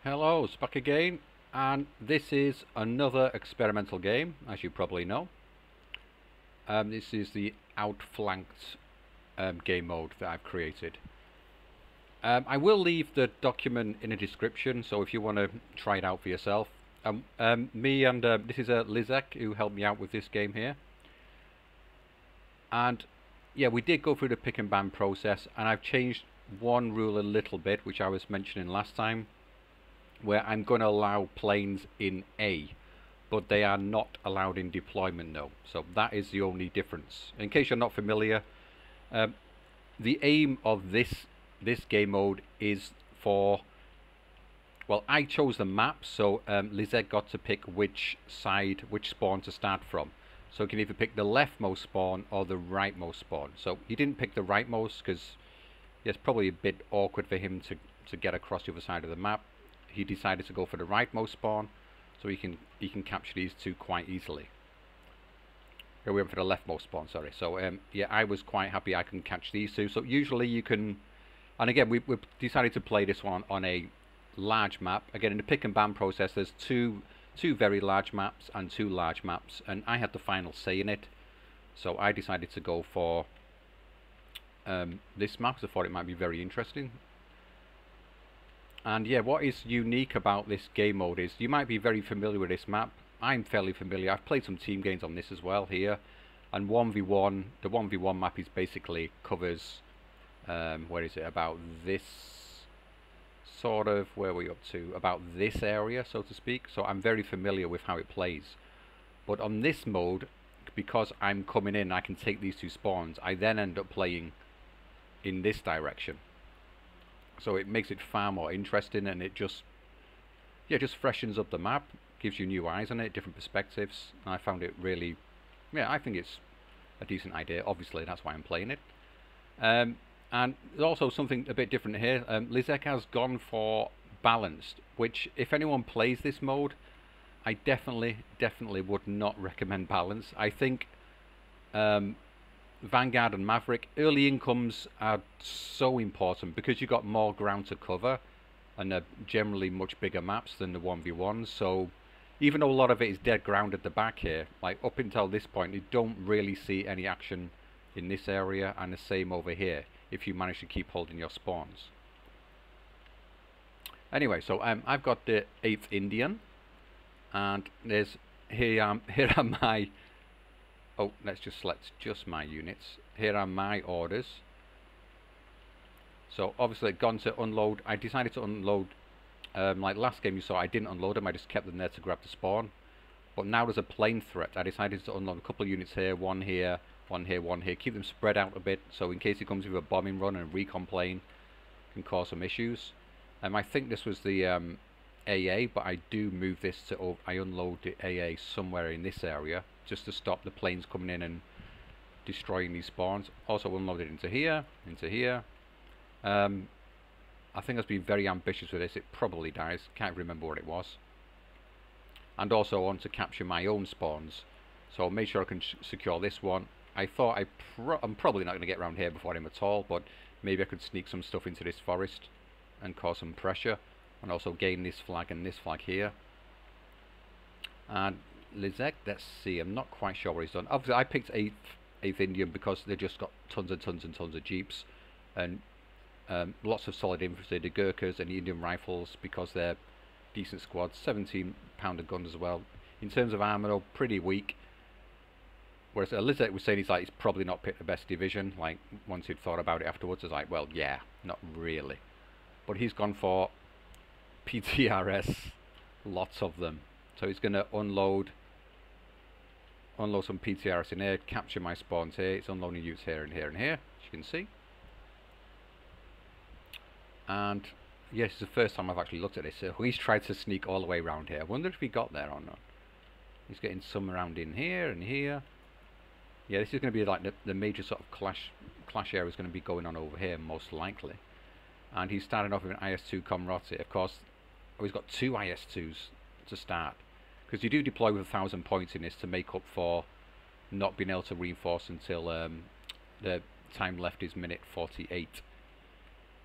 Hello, it's back again, and this is another experimental game, as you probably know. This is the Outflanked game mode that I've created. I will leave the document in a description, so if you want to try it out for yourself. This is Liszek who helped me out with this game here. And yeah, we did go through the pick and ban process, and I've changed one rule a little bit, which I was mentioning last time, where I'm going to allow planes in A, but they are not allowed in deployment though. So that is the only difference. In case you're not familiar, the aim of this game mode is for, well, I chose the map, so Liszek got to pick which spawn to start from. So you can either pick the leftmost spawn or the rightmost spawn. So he didn't pick the rightmost because it's probably a bit awkward for him to get across the other side of the map. He decided to go for the rightmost spawn, so he can capture these two quite easily. Here we went for the leftmost spawn, sorry. So yeah, I was quite happy I can catch these two. So usually you can, and again we've decided to play this one on a large map. Again, in the pick and ban process, there's two very large maps and two large maps, and I had the final say in it. So I decided to go for this map because I thought it might be very interesting. And yeah, what is unique about this game mode is you might be very familiar with this map. I'm fairly familiar. I've played some team games on this as well here. And 1v1, the 1v1 map is basically covers, where is it, about this sort of, where are we up to? About this area, so to speak. So I'm very familiar with how it plays. But on this mode, because I'm coming in, I can take these two spawns, I then end up playing in this direction. So it makes it far more interesting, and it just freshens up the map, gives you new eyes on it, different perspectives. And I found it really, yeah, I think it's a decent idea. Obviously, that's why I'm playing it. And there's also something a bit different here. Liszek has gone for balanced, which if anyone plays this mode, I definitely would not recommend balance. I think Vanguard and Maverick, early incomes are so important because you've got more ground to cover and they're generally much bigger maps than the 1v1s. So even though a lot of it is dead ground at the back here, like up until this point, you don't really see any action in this area, and the same over here if you manage to keep holding your spawns. Anyway, so I've got the 8th Indian, and there's here are my, oh, let's just select just my units. Here are my orders. So obviously gone to unload. I decided to unload, like last game you saw, I didn't unload them, I just kept them there to grab the spawn. But now there's a plane threat. I decided to unload a couple of units here, one here, one here, one here. Keep them spread out a bit, so in case it comes with a bombing run and a recon plane, can cause some issues. I think this was the AA, but I do move this to, I unload the AA somewhere in this area, just to stop the planes coming in and destroying these spawns. Also unload it into here, into here. I think I've been very ambitious with this. It probably dies. Can't remember what it was. And also I want to capture my own spawns. So I'll make sure I can secure this one. I thought I'm probably not going to get around here before him at all, but maybe I could sneak some stuff into this forest and cause some pressure. And also gain this flag and this flag here. And Liszek, let's see, I'm not quite sure what he's done. Obviously I picked 8th Indian because they just got tons and tons and tons of jeeps and lots of solid infantry, the Gurkhas and the Indian rifles, because they're decent squads. 17-pounder guns as well. In terms of armor though, pretty weak. Whereas Liszek was saying he's probably not picked the best division. Like once he'd thought about it afterwards, I was like, well, yeah, not really. But he's gone for PTRS, lots of them. So he's going to unload some PTRS in here, capture my spawns here. It's unloading units here and here and here, as you can see. And yes, it's the first time I've actually looked at this. So he's tried to sneak all the way around here. I wonder if he got there or not. He's getting some around in here and here. Yeah, this is going to be like the major sort of clash area is going to be going on over here, most likely. And he's starting off with an IS-2 Comrotty. Of course, he's got 2 IS-2s to start. Because you do deploy with 1,000 points in this to make up for not being able to reinforce until the time left is minute 48.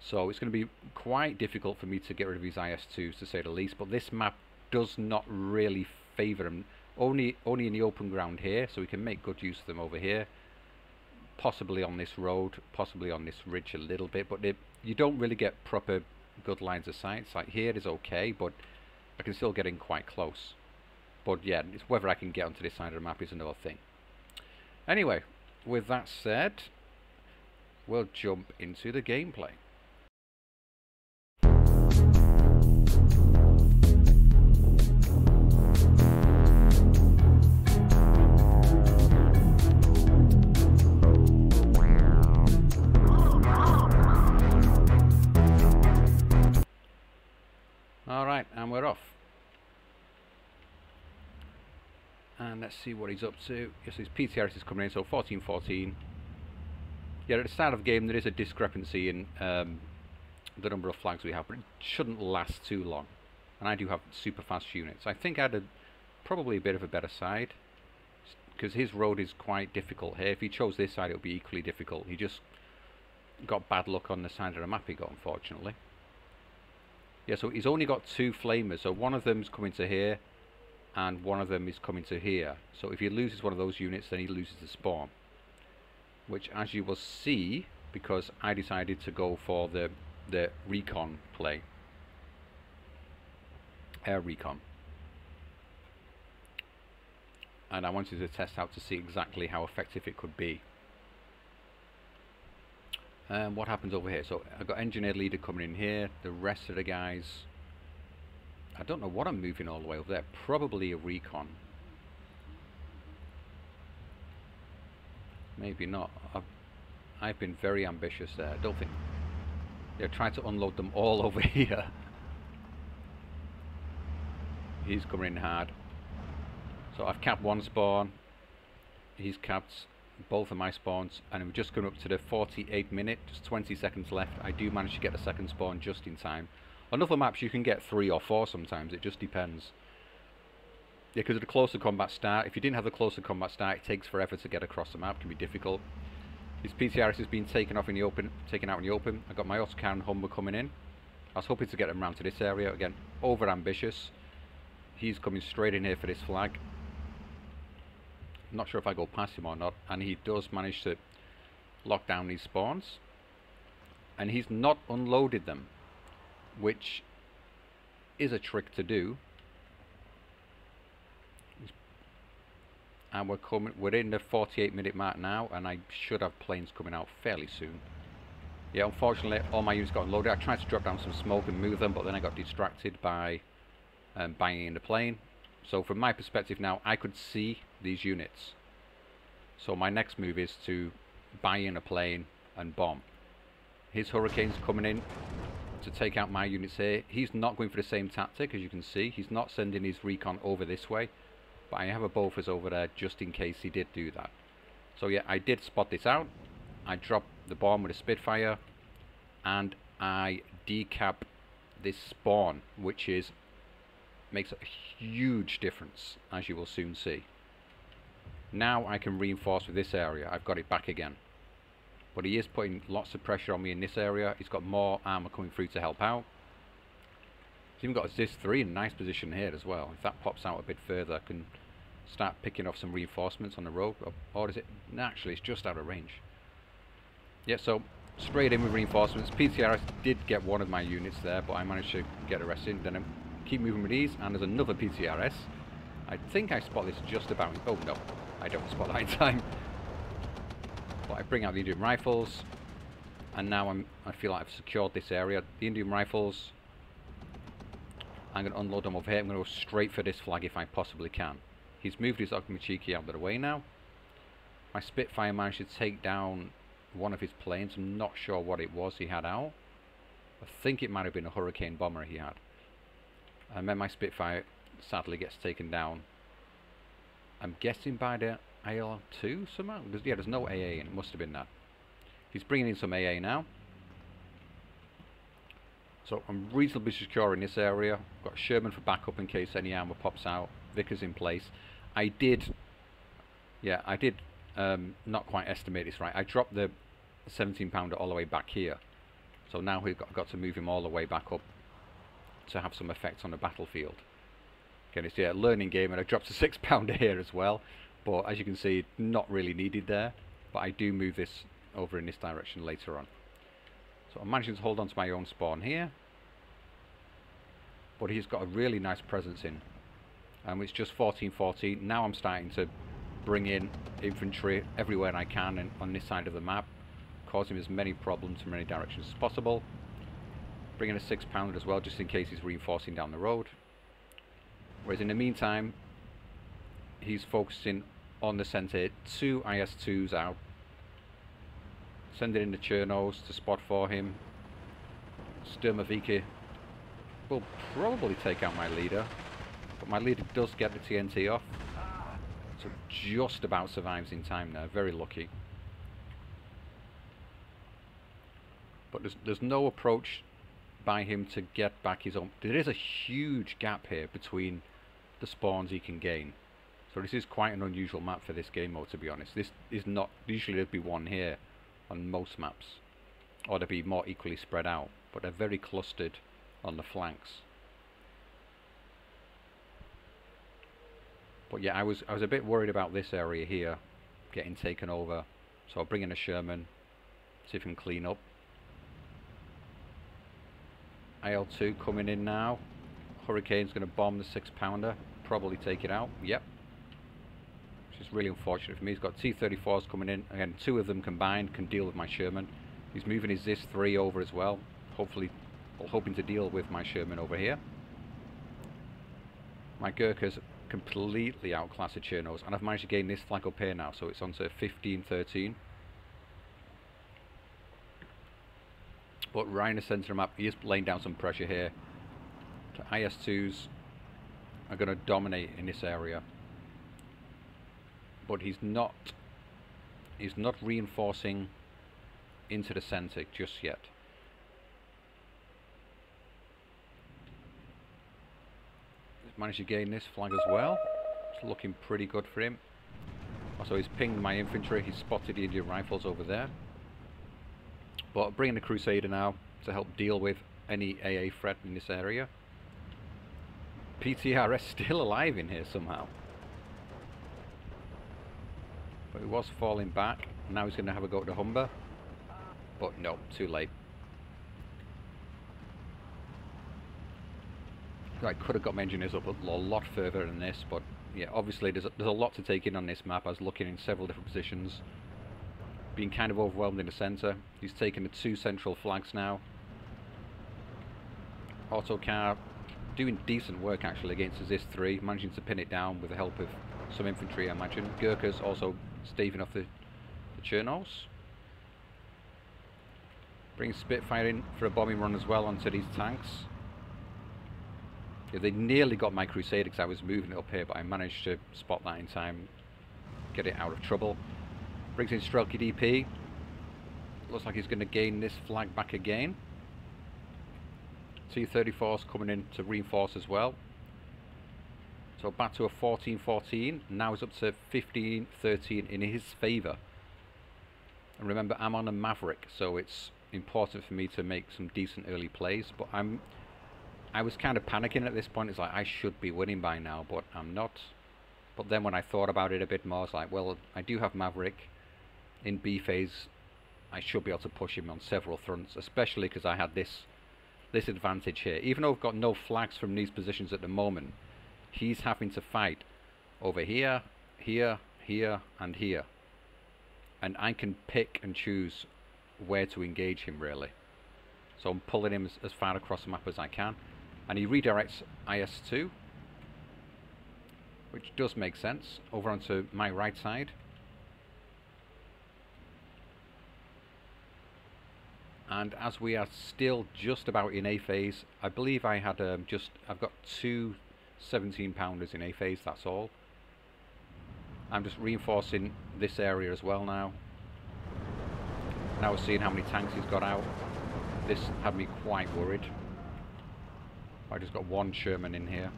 So it's going to be quite difficult for me to get rid of these IS-2s, to say the least. But this map does not really favour them. Only in the open ground here, so we can make good use of them over here. Possibly on this road, possibly on this ridge a little bit. But you don't really get proper good lines of sight. It's like here it is okay, but I can still get in quite close. But yeah, it's whether I can get onto this side of the map is another thing. Anyway, with that said, we'll jump into the gameplay. Alright, and we're off. And let's see what he's up to. Yes, his PTRS is coming in, so 14-14. Yeah, at the start of the game there is a discrepancy in the number of flags we have, but it shouldn't last too long. And I do have super fast units. I think I had probably a bit of a better side, because his road is quite difficult here. If he chose this side it would be equally difficult. He just got bad luck on the side of the map he got, unfortunately. Yeah, so he's only got 2 flamers, so one of them's coming to here and one of them is coming to here. So if he loses one of those units, then he loses the spawn, which, as you will see, because I decided to go for the recon play, air recon, and I wanted to test out to see exactly how effective it could be. What happens over here? So I've got engineer leader coming in here. The rest of the guys, I don't know what I'm moving all the way over there. Probably a recon. Maybe not. I've been very ambitious there. I don't think... Yeah, trying to unload them all over here. He's coming in hard. So I've capped one spawn. He's capped both of my spawns, and we're just coming up to the 48 minute, just 20 seconds left. I do manage to get the second spawn just in time. On other maps you can get 3 or 4 sometimes, it just depends. Yeah, because of the closer combat start, if you didn't have the closer combat start, it takes forever to get across the map, it can be difficult. His PTRS has been taken off in the open, taken out in the open. I've got my autocannon Humber coming in. I was hoping to get him round to this area, again, over ambitious. He's coming straight in here for this flag. I'm not sure if I go past him or not, and he does manage to lock down these spawns, and he's not unloaded them, which is a trick to do. And we're in the 48 minute mark now, and I should have planes coming out fairly soon. Yeah, unfortunately all my units got unloaded. I tried to drop down some smoke and move them, but then I got distracted by banging in the plane. So from my perspective now, I could see these units. So my next move is to buy in a plane and bomb. His Hurricane's coming in to take out my units here. He's not going for the same tactic, as you can see. He's not sending his recon over this way. But I have a Bofors over there just in case he did do that. So yeah, I did spot this out. I dropped the bomb with a Spitfire, and I decap this spawn, which makes a huge difference, as you will soon see. Now I can reinforce with this area. I've got it back again. But he is putting lots of pressure on me in this area. He's got more armor coming through to help out. He's even got a ZIS-3 in a nice position here as well. If that pops out a bit further, I can start picking off some reinforcements on the road. Or is it? Actually, it's just out of range. Yeah, so straight in with reinforcements. PTRS did get one of my units there, but I managed to get the rest in. Then I keep moving with these, and there's another PTRS. I think I spot this just about... Oh no, I don't spot that in time. But I bring out the Indian rifles, and now I feel like I've secured this area. The Indian rifles, I'm going to unload them over here. I'm going to go straight for this flag if I possibly can. He's moved his Ogmachiki out of the way now. My Spitfire managed to take down one of his planes. I'm not sure what it was he had out. I think it might have been a Hurricane bomber he had. And then my Spitfire sadly gets taken down. I'm guessing by the AL2 somehow? Yeah, there's no AA in it. Must have been that. He's bringing in some AA now. So I'm reasonably secure in this area. I've got Sherman for backup in case any armor pops out. Vickers in place. I did not quite estimate this right. I dropped the 17 pounder all the way back here. So now we've got to move him all the way back up to have some effect on the battlefield. Again, it's a learning game, and I dropped a 6-pounder here as well. But as you can see, not really needed there. But I do move this over in this direction later on. So I'm managing to hold on to my own spawn here. But he's got a really nice presence in. It's just 14-14. Now I'm starting to bring in infantry everywhere I can on this side of the map, causing as many problems from any directions as possible. Bring in a 6-pounder as well, just in case he's reinforcing down the road. Whereas in the meantime, he's focusing on the centre. 2 IS-2s out. Sending in the Chernos to spot for him. Sturmovika will probably take out my leader, but my leader does get the TNT off. So just about survives in time there, very lucky. But there's no approach by him to get back his own. There is a huge gap here between the spawns he can gain. So this is quite an unusual map for this game mode, to be honest. This is not, usually there'd be one here on most maps, or they'd be more equally spread out, but they're very clustered on the flanks. But yeah, I was a bit worried about this area here getting taken over, so I'll bring in a Sherman, see if we can clean up. IL-2 coming in now. Hurricane's going to bomb the 6-pounder, probably take it out. Yep. Which is really unfortunate for me. He's got T-34s coming in. Again, 2 of them combined can deal with my Sherman. He's moving his ZIS-3 over as well. Hopefully, well, hoping to deal with my Sherman over here. My Gurkhas completely outclass the Chernos, and I've managed to gain this flag up here now, so it's on to 15-13. But right in the centre of the map, he is laying down some pressure here. The IS-2s are going to dominate in this area. But he's not reinforcing into the centre just yet. He's managed to gain this flag as well. It's looking pretty good for him. Also, he's pinged my infantry. He's spotted the Indian Rifles over there. But bringing the Crusader now to help deal with any AA threat in this area. PTRS still alive in here somehow. But he was falling back. Now he's going to have a go at the Humber. But no, too late. I could have got my engineers up a lot further than this, but yeah, obviously there's a lot to take in on this map. I was looking in several different positions. Being kind of overwhelmed in the centre. He's taken the 2 central flags now. Autocar doing decent work actually against the ZIS-3, managing to pin it down with the help of some infantry, I imagine. Gurkhas also staving off the Chernos. Bring Spitfire in for a bombing run as well onto these tanks. Yeah, they nearly got my Crusader because I was moving it up here, but I managed to spot that in time, get it out of trouble. Brings in Strelky DP. Looks like he's going to gain this flag back again. T-34's coming in to reinforce as well. So back to a 14-14. Now it's up to 15-13 in his favour. And remember, I'm on a Maverick, so it's important for me to make some decent early plays. But I was kind of panicking at this point. It's like, I should be winning by now, but I'm not. But then when I thought about it a bit more, it's like, well, I do have Maverick. In B phase, I should be able to push him on several fronts, especially because I had this advantage here. Even though I've got no flags from these positions at the moment, he's having to fight over here, here, here, and here. And I can pick and choose where to engage him, really. So I'm pulling him as far across the map as I can. And he redirects IS-2, which does make sense, over onto my right side. And as we are still just about in A phase, I believe I had I've got 2 17-pounders in A phase, that's all. I'm just reinforcing this area as well now. Now we're seeing how many tanks he's got out. This had me quite worried. I just got 1 Sherman in here.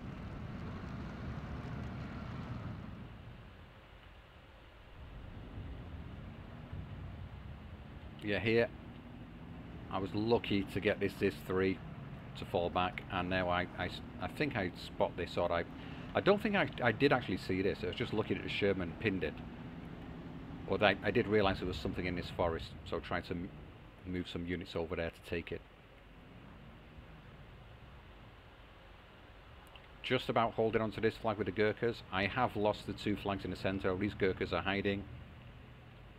Yeah, here I was lucky to get this 3 to fall back, and now I think I spot this, or I don't think I did actually see this. I was just looking at the Sherman, pinned it. But I did realise there was something in this forest, so trying to move some units over there to take it. Just about holding onto this flag with the Gurkhas. I have lost the 2 flags in the centre. These Gurkhas are hiding.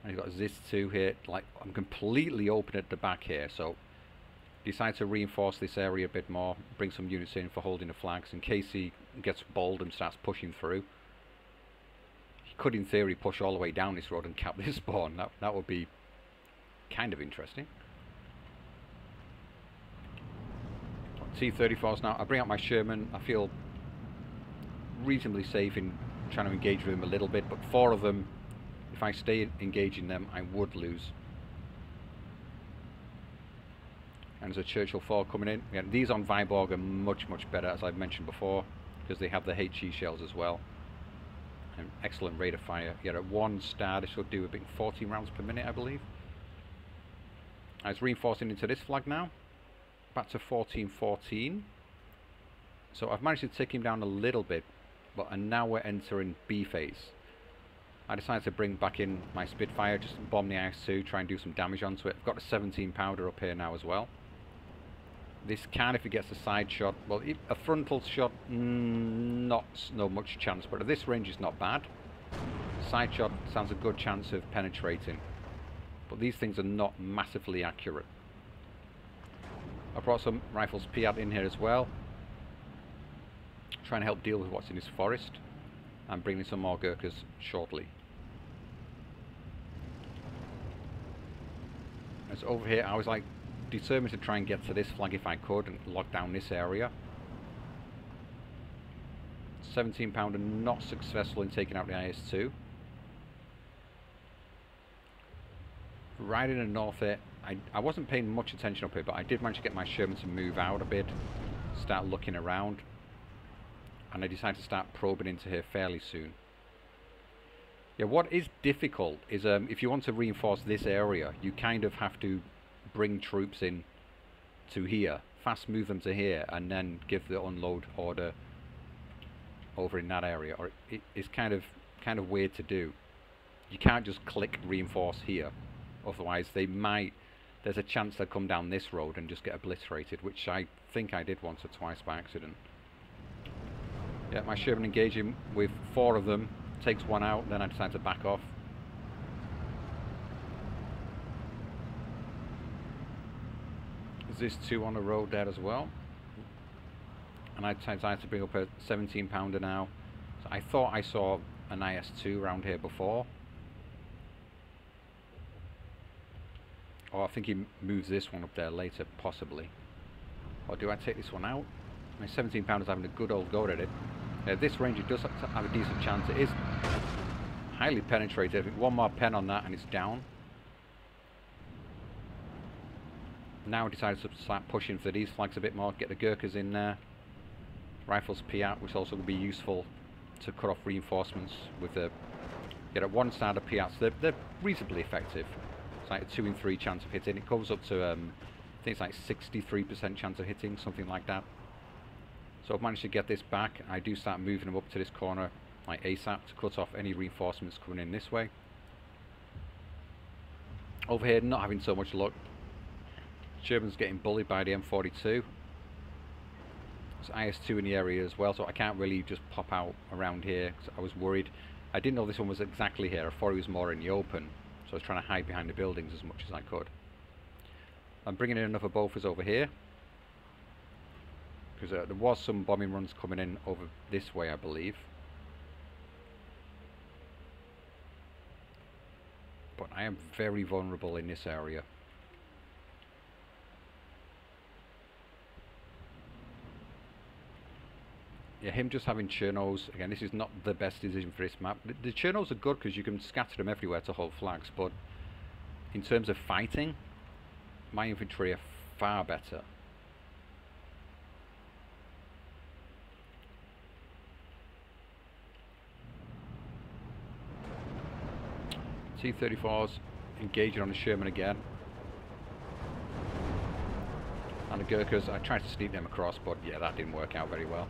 And you've got this 2 here. Like, I'm completely open at the back here, so decide to reinforce this area a bit more. Bring some units in for holding the flags in case he gets bold and starts pushing through. He could, in theory, push all the way down this road and cap this spawn. That would be kind of interesting. T-34s now. I bring out my Sherman. I feel reasonably safe in trying to engage with them a little bit, but 4 of them, if I stay engaging them, I would lose. And there's a Churchill 4 coming in. Yeah, these on Viborg are much better, as I've mentioned before, because they have the HE shells as well. An excellent rate of fire. Yeah, at 1 star this should do a bit 14 rounds per minute, I believe. I was reinforcing into this flag now. Back to 14-14. So I've managed to tick him down a little bit, and now we're entering B phase. I decided to bring back in my Spitfire, just bomb the IS-2, try and do some damage onto it. I've got a 17 pounder up here now as well. This can, if it gets a side shot, well, a frontal shot, no much chance, but at this range it's not bad. Side shot sounds a good chance of penetrating, but these things are not massively accurate. I brought some rifles Piat in here as well, trying to help deal with what's in this forest. I'm bringing some more Gurkhas shortly. As over here, I was like determined to try and get to this flag if I could and lock down this area. 17 pounder not successful in taking out the IS-2. Right in the north here, I wasn't paying much attention up here, but I did manage to get my Sherman to move out a bit, start looking around, and I decided to start probing into here fairly soon. Yeah, what is difficult is if you want to reinforce this area, you kind of have to bring troops in to here, fast move them to here, and then give the unload order over in that area. Or it's kind of weird to do. You can't just click reinforce here, otherwise there's a chance they'll come down this road and just get obliterated, which I think I did once or twice by accident. Yeah, my Sherman engaging with 4 of them, takes 1 out, then I decide to back off. There's this 2 on the road there as well. And I decided to bring up a 17 pounder now. So I thought I saw an IS-2 around here before. Or I think he moves this one up there later, possibly. Or do I take this one out? My 17 pounder's having a good old go at it. This range, it does have a decent chance. It is highly penetrated. I think 1 more pen on that and it's down. Now I decided to start pushing for these flags a bit more, get the Gurkhas in there. Rifles Piat, which also will be useful to cut off reinforcements with the... Get at 1 star of Piats, they're reasonably effective. It's like a 2 in 3 chance of hitting. It goes up to, I think it's like 63% chance of hitting, something like that. So I've managed to get this back. I do start moving them up to this corner like ASAP to cut off any reinforcements coming in this way. Over here, not having so much luck. Sherman's getting bullied by the M42. There's IS-2 in the area as well, so I can't really just pop out around here because I was worried. I didn't know this one was exactly here. I thought it was more in the open, so I was trying to hide behind the buildings as much as I could. I'm bringing in another Bofors over here, because there was some bombing runs coming in over this way, I believe. But I am very vulnerable in this area. Yeah, him just having Chernos, again, this is not the best decision for this map. The Chernos are good because you can scatter them everywhere to hold flags, but in terms of fighting, my infantry are far better. T-34's engaging on the Sherman again. Gurkhas. I tried to sneak them across, but yeah, that didn't work out very well.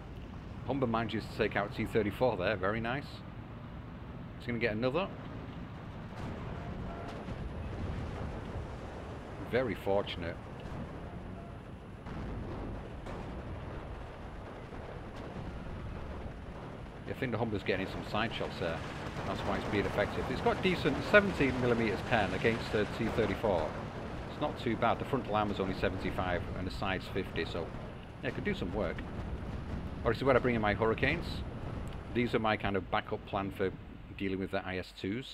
Humber manages to take out T-34 there, very nice. He's going to get another. Very fortunate. I think the Humber's getting some side shots there. That's why it's being effective. It's got decent 17mm pen against the T-34. It's not too bad. The frontal armor's only 75 and the side's 50, so yeah, it could do some work. Or this is where I bring in my Hurricanes. These are my kind of backup plan for dealing with the IS-2s.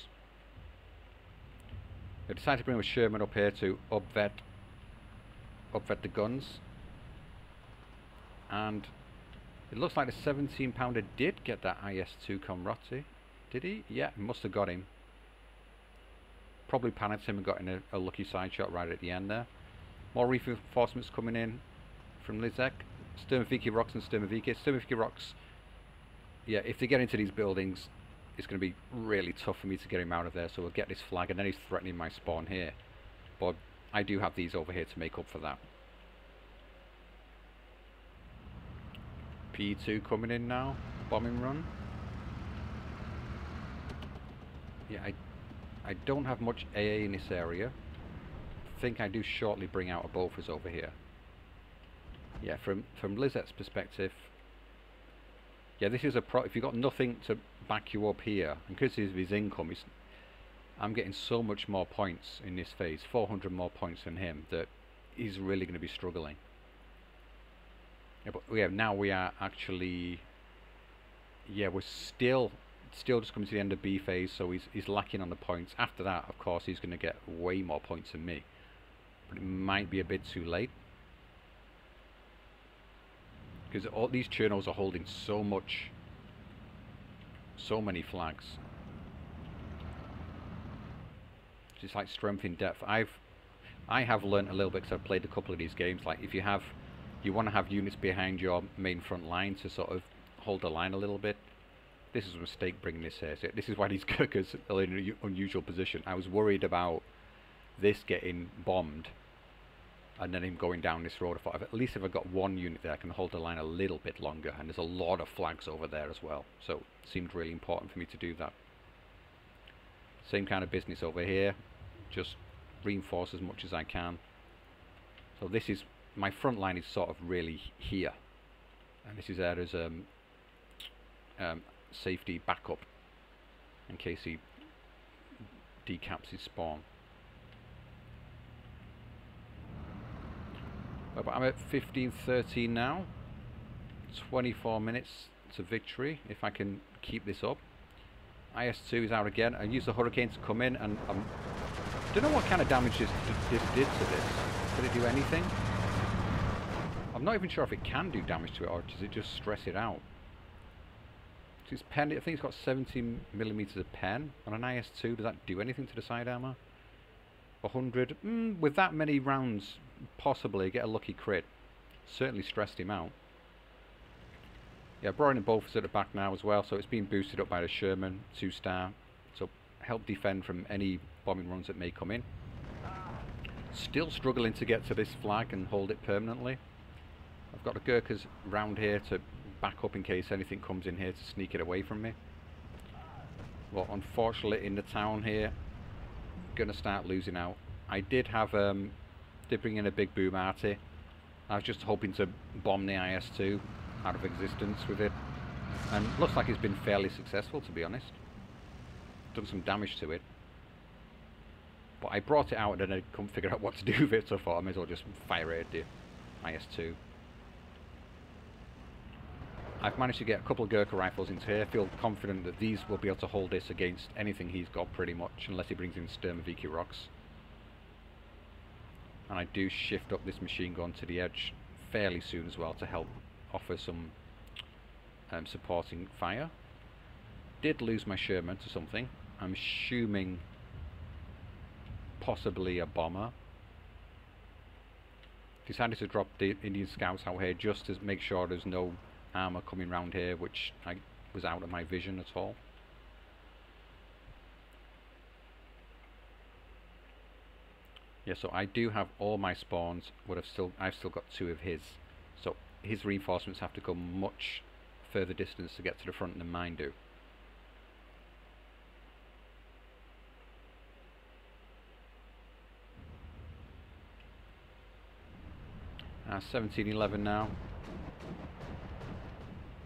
I decided to bring a Sherman up here to upvet the guns. And it looks like the 17-pounder did get that IS-2 Comroti. Did he? Yeah, must have got him. Probably panicked him and got in a lucky side shot right at the end there. More reinforcements coming in from Liszek. Sturmoviki Rocks and Sturmoviki. Sturmoviki Rocks, yeah, if they get into these buildings, it's going to be really tough for me to get him out of there. So we'll get this flag, and then he's threatening my spawn here. But I do have these over here to make up for that. P2 coming in now. Bombing run. Yeah, I don't have much AA in this area. I think I do shortly bring out a Bofors over here. Yeah, from Lizek's perspective, yeah, this is a if you've got nothing to back you up here, and because of his income, I'm getting so much more points in this phase, 400 more points than him, that he's really going to be struggling. Yeah, but yeah, now we are actually, yeah, we're still just coming to the end of B phase, so he's lacking on the points. After that, of course, he's going to get way more points than me, but it might be a bit too late. Because all these Chernos are holding so many flags. It's like strength in depth. I have learnt a little bit because I've played a couple of these games. Like if you want to have units behind your main front line to sort of hold the line a little bit. This is a mistake bringing this here. So this is why these Gurkhas are in an unusual position. I was worried about this getting bombed and then him going down this road. I thought, at least if I've got one unit there, I can hold the line a little bit longer. And there's a lot of flags over there as well. So it seemed really important for me to do that. Same kind of business over here. Just reinforce as much as I can. So this is, my front line is sort of really here. And this is there as safety backup in case he decaps his spawn. But I'm at 15-13 now. 24 minutes to victory if I can keep this up. IS-2 is out again. I use the Hurricane to come in, and I don't know what kind of damage this did to this. Did it do anything? I'm not even sure if it can do damage to it, or does it just stress it out? It's pen, I think it's got 17mm of pen on an IS-2. Does that do anything to the side armor? 100. With that many rounds, possibly get a lucky crit. Certainly stressed him out. Yeah, brought in both at the back now as well, so it's been boosted up by the Sherman 2-star. So help defend from any bombing runs that may come in. Still struggling to get to this flag and hold it permanently. I've got the Gurkhas round here to back up in case anything comes in here to sneak it away from me. Well, unfortunately in the town here, gonna start losing out. I did have did bring in a big boom arty. I was just hoping to bomb the IS-2 out of existence with it, and looks like it's been fairly successful, to be honest. Done some damage to it, but I brought it out and then I couldn't figure out what to do with it, so I thought I may as well just fire it at the IS-2. I've managed to get a couple of Gurkha rifles into here. I feel confident that these will be able to hold this against anything he's got pretty much, unless he brings in Sturmoviki Rocks. And I do shift up this machine gun to the edge fairly soon as well to help offer some supporting fire. Did lose my Sherman to something. I'm assuming possibly a bomber. Decided to drop the Indian scouts out here just to make sure there's no armor coming round here, which was out of my vision at all. Yeah, so I do have all my spawns, but I've still got 2 of his. So his reinforcements have to go much further distance to get to the front than mine do. 1711 now,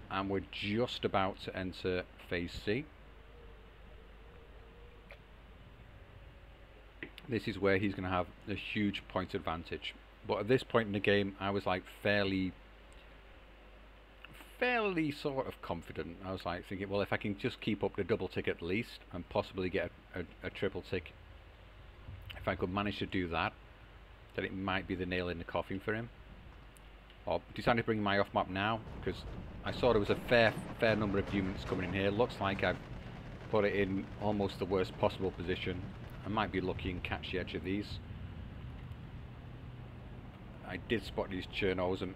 and we're just about to enter phase C. This is where he's going to have a huge point advantage, but at this point in the game I was like fairly sort of confident. I was like thinking, well, if I can just keep up the double tick at least and possibly get a triple tick, if I could manage to do that, then it might be the nail in the coffin for him. I decided to bring my off map now because I saw there was a fair number of units coming in here. Looks like I've put it in almost the worst possible position. I might be lucky and catch the edge of these. I did spot these Chernos, and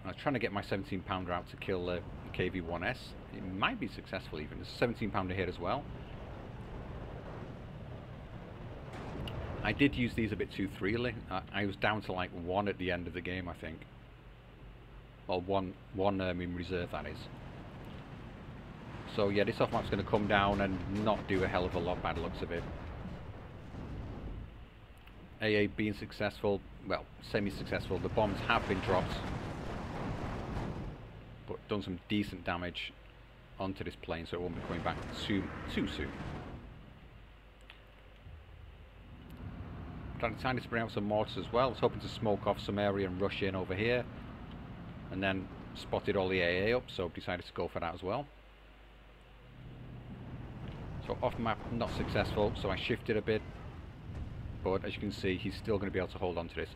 I was trying to get my 17 pounder out to kill the KV-1S. It might be successful even. There's a 17 pounder here as well. I did use these a bit too freely. I was down to like 1 at the end of the game, I think. Well, one in reserve, that is. So yeah, this off map's going to come down and not do a hell of a lot by the looks of it. AA being successful, well, semi-successful. The bombs have been dropped, but done some decent damage onto this plane, so it won't be coming back too soon. I decided to bring out some mortars as well. I was hoping to smoke off some area and rush in over here, and then spotted all the AA up, so decided to go for that as well. So off map, not successful, so I shifted a bit, but as you can see, he's still going to be able to hold on to this.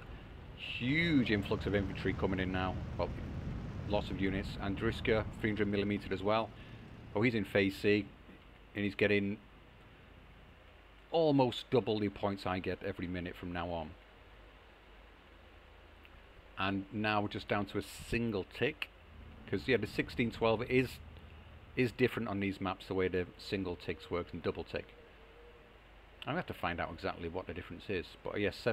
Huge influx of infantry coming in now. Well, lots of units. And Liszek, 300mm as well. Oh, he's in phase C, and he's getting almost double the points I get every minute from now on. And now we're just down to a single tick, because yeah, the 1612 is different on these maps, the way the single ticks work and double tick. I'm going to have to find out exactly what the difference is, but yes,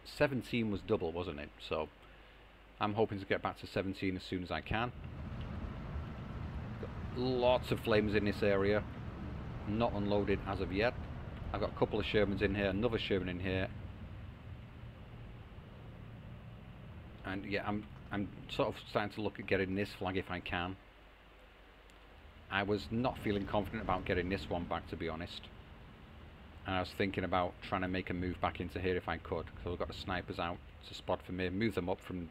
17 was double, wasn't it? So I'm hoping to get back to 17 as soon as I can. Got lots of flames in this area, not unloaded as of yet. I've got a couple of Shermans in here, another Sherman in here, and yeah, I'm sort of starting to look at getting this flag if I can. I was not feeling confident about getting this one back, to be honest, and I was thinking about trying to make a move back into here if I could, because I've got the snipers out to spot for me, move them up from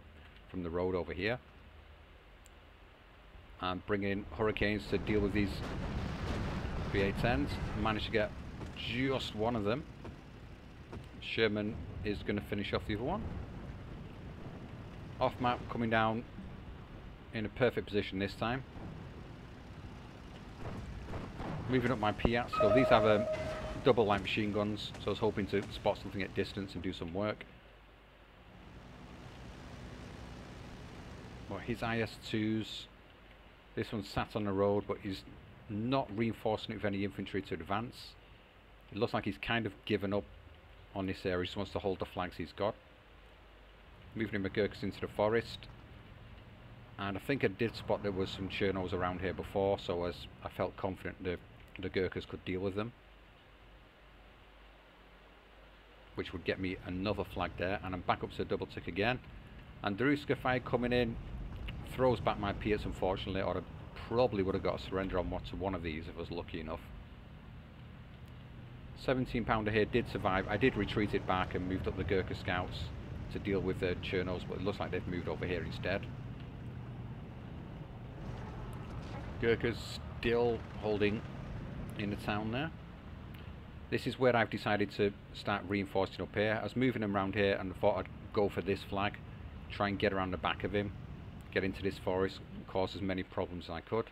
the road over here, and bring in Hurricanes to deal with these BA-10s. Managed to get just one of them. Sherman is going to finish off the other one. Off map, coming down in a perfect position this time. Moving up my Piats. So these have double light machine guns, so I was hoping to spot something at distance and do some work. Well, his IS-2s, this one's sat on the road, but he's not reinforcing it with any infantry to advance. It looks like he's kind of given up on this area. He just wants to hold the flags he's got. Moving in my Gurkhas into the forest. And I think I did spot there was some Chernos around here before, so as I felt confident the Gurkhas could deal with them. Which would get me another flag there, and I'm back up to double tick again. And the Liszek fire coming in throws back my Piats, unfortunately, or I probably would have got a surrender on one of these if I was lucky enough. 17 pounder here did survive. I did retreat it back and moved up the Gurkha scouts to deal with the Chernos, but it looks like they've moved over here instead. Gurkhas still holding in the town there. This is where I've decided to start reinforcing up here. I was moving him around here and thought I'd go for this flag, try and get around the back of him, get into this forest, and cause as many problems as I could.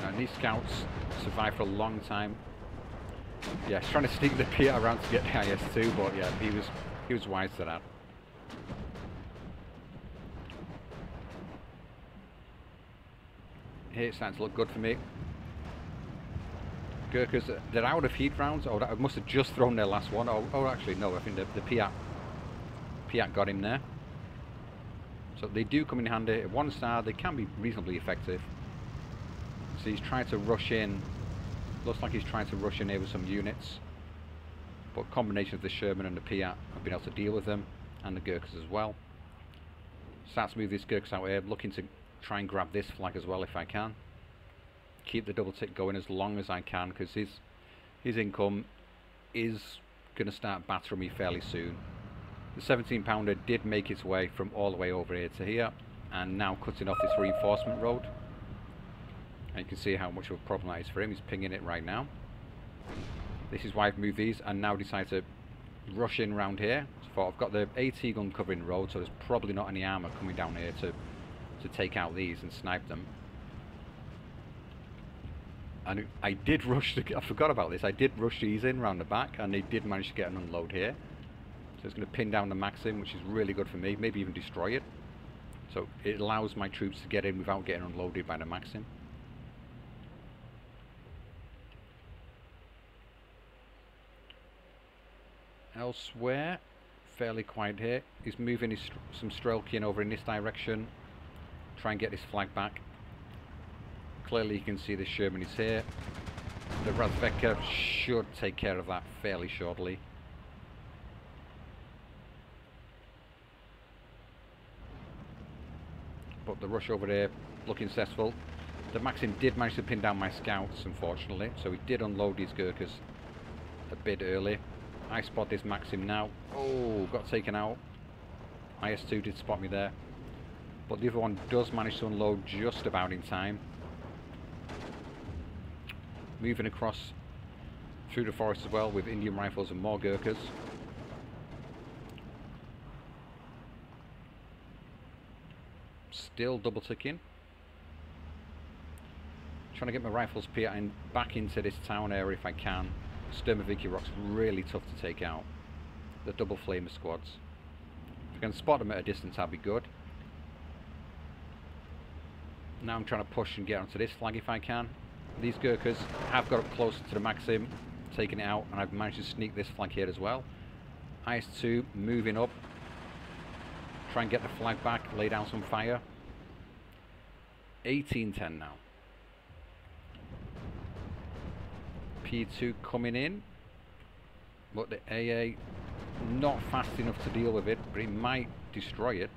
And these scouts survived for a long time. Yeah, he's trying to sneak the Piat around to get the IS-2, but yeah, he was wise to that. Here it's starting to look good for me. Gurkhas, they're out of heat rounds. Oh, I must have just thrown their last one. Oh actually, no, I think the Piat got him there. So they do come in handy. At 1 star, they can be reasonably effective. So he's trying to rush in. Looks like he's trying to rush in here with some units. But combination of the Sherman and the Piat, I've been able to deal with them. And the Gurkhas as well. Start to move these Gurkhas out here. Looking to try and grab this flag as well if I can. Keep the double tick going as long as I can, because his income is going to start battering me fairly soon. The 17 pounder did make its way from all the way over here to here, and now cutting off this reinforcement road. And you can see how much of a problem that is for him. He's pinging it right now. This is why I've moved these and now decided to rush in round here. So I've got the AT gun covering the road, so there's probably not any armour coming down here to take out these and snipe them. And I did rush, I forgot about this, I did rush these in round the back, and they did manage to get an unload here. So it's going to pin down the Maxim, which is really good for me, maybe even destroy it. So it allows my troops to get in without getting unloaded by the Maxim. Elsewhere, fairly quiet here. He's moving some Strelkian over in this direction. Try and get this flag back. Clearly you can see the Sherman is here. The Razvedka should take care of that fairly shortly. But the rush over there looking successful. The Maxim did manage to pin down my scouts, unfortunately, so he did unload these Gurkhas a bit early. I spot this Maxim now. Oh, got taken out. IS-2 did spot me there. But the other one does manage to unload just about in time. Moving across through the forest as well with Indian rifles and more Gurkhas. Still double ticking. Trying to get my rifles back into this town area if I can. Sturmoviki Rock's really tough to take out. The double flamer squads. If I can spot them at a distance, that'd be good. Now I'm trying to push and get onto this flag if I can. These Gurkhas have got up closer to the Maxim, taking it out, and I've managed to sneak this flag here as well. IS-2 moving up. Try and get the flag back, lay down some fire. 18-10 now. P2 coming in, but the AA not fast enough to deal with it, but it might destroy it.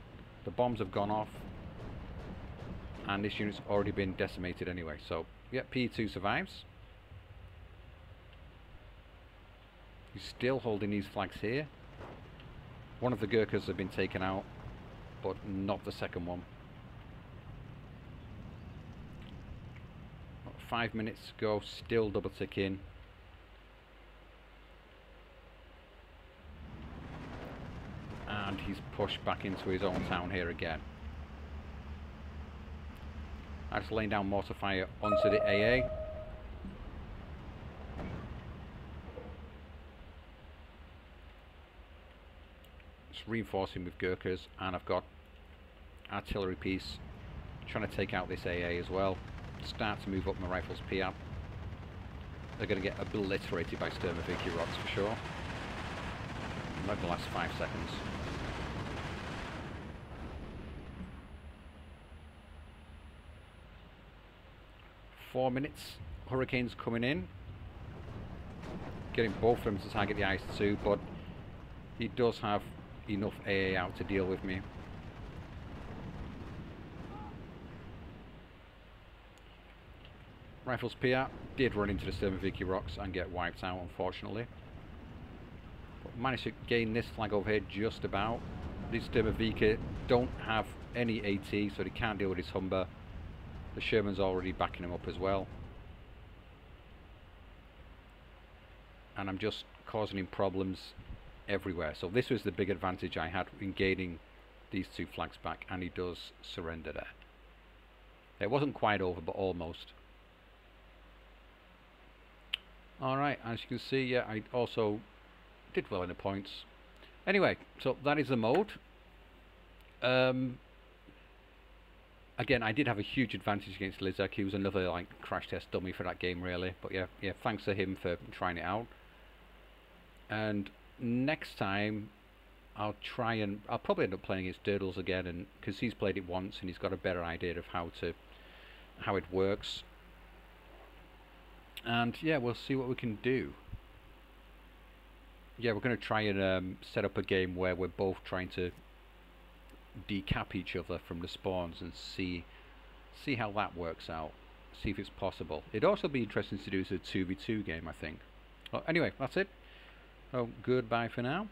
The bombs have gone off, and this unit's already been decimated anyway, so yeah, P2 survives. He's still holding these flags here. One of the Gurkhas have been taken out, but not the second one. 5 minutes to go, still double ticking. And he's pushed back into his own town here again. I'm just laying down mortar fire onto the AA. Just reinforcing with Gurkhas, and I've got artillery piece trying to take out this AA as well. Start to move up my rifles Piat. They're going to get obliterated by Sturmoviki Rocks for sure. Not the last 5 seconds. Four minutes. Hurricane's coming in. Getting both of them to target the IS-2, but he does have enough AA out to deal with me. Rifles Piat did run into the Sturmoviki Rocks and get wiped out, unfortunately. But managed to gain this flag over here just about. These Sturmoviki don't have any AT, so they can't deal with his Humber. The Sherman's already backing him up as well. And I'm just causing him problems everywhere. So this was the big advantage I had in gaining these 2 flags back, and he does surrender there. It wasn't quite over, but almost. Alright, as you can see, yeah, I also did well in the points. Anyway, so that is the mode. Again, I did have a huge advantage against Liszek. He was another like crash test dummy for that game, really. But yeah, thanks to him for trying it out. And next time, I'll probably end up playing against Durdles again, and because he's played it once and he's got a better idea of how it works. And yeah, we'll see what we can do. Yeah, we're going to try and set up a game where we're both trying to decap each other from the spawns and see how that works out. See if it's possible. It'd also be interesting to do as a 2v2 game, I think. Well, anyway, that's it. Oh, goodbye for now.